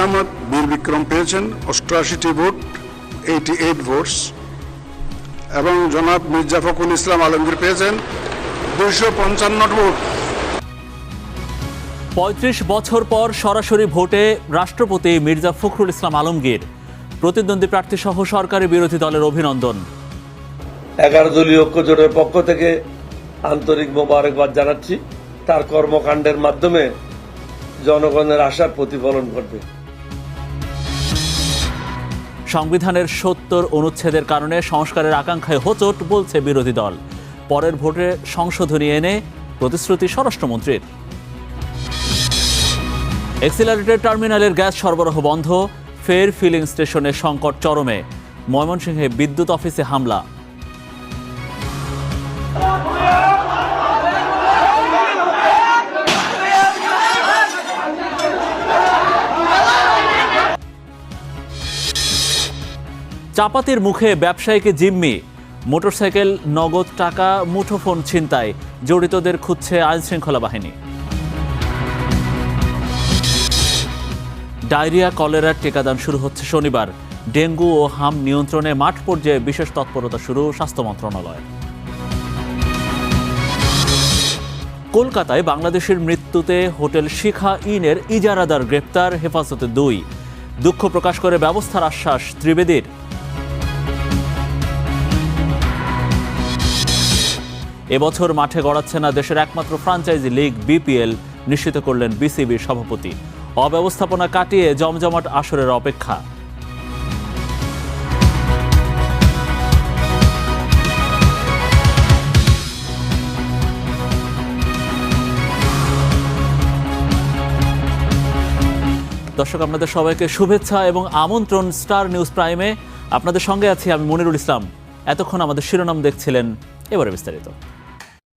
আহমদ বীর বিক্রম পেয়েছেন 88টি vote, 88 votes, এবং জনাব মির্জা ফখরুল ইসলাম আলমগীর পেয়েছেন 255 ভোট। ৩৫ বছর পর সরাসরি ভোটে রাষ্ট্রপতি মির্জা ফখরুল ইসলাম আলমগীর, প্রতিদ্বন্দ্বী প্রার্থী সহ সরকারি বিরোধী দলের অভিনন্দন। 11 দলীয় ঐক্যজোটের পক্ষ থেকে আন্তরিক মোবারকবাদ জানাচ্ছি। তার কর্মকাণ্ডের মাধ্যমে জনগণের আশার প্রতিফলন ঘটবে। সংবিধানের ৭০ অনুচ্ছেদের কারণে সংস্কারের আকাঙ্ক্ষায় হোঁচট বলছে বিরোধী দল। পরের ভোটে সংশোধনী এনে প্রতিশ্রুতি স্বরাষ্ট্রমন্ত্রীর। এক্সিলারেটেড টার্মিনালের গ্যাস সরবরাহ বন্ধ, ফের ফিলিং স্টেশনে সংকট চরমে। ময়মনসিংহে বিদ্যুৎ অফিসে হামলা। চাপাতির মুখে ব্যবসায়ীকে জিম্মি, মোটরসাইকেল, নগদ টাকা, মুঠোফোন ছিনতাই, জড়িতদের খুঁজছে আইনশৃঙ্খলা বাহিনী। ডায়রিয়া, কলেরার টিকাদান শুরু হচ্ছে শনিবার। ডেঙ্গু ও হাম নিয়ন্ত্রণে মাঠ পর্যায়ে বিশেষ তৎপরতা শুরু স্বাস্থ্য মন্ত্রণালয়। কলকাতায় বাংলাদেশের মৃত্যুতে হোটেল শিখা ইনের ইজারাদার গ্রেপ্তার, হেফাজতে 2। দুঃখ প্রকাশ করে ব্যবস্থার আশ্বাস ত্রিবেদীর। এবছর মাঠে গড়াচ্ছে না দেশের একমাত্র ফ্র্যাঞ্চাইজি লিগ বিপিএল, নিশ্চিত করলেন বিসিবির সভাপতি। অব্যবস্থাপনা কাটিয়ে জমজমাট আসরের অপেক্ষা। দর্শক, আপনাদের সবাইকে শুভেচ্ছা এবং আমন্ত্রণ স্টার নিউজ প্রাইমে। আপনাদের সঙ্গে আছি আমি মনিরুল ইসলাম। এতক্ষণ আমাদের শিরোনাম দেখছিলেন, এবারে বিস্তারিত।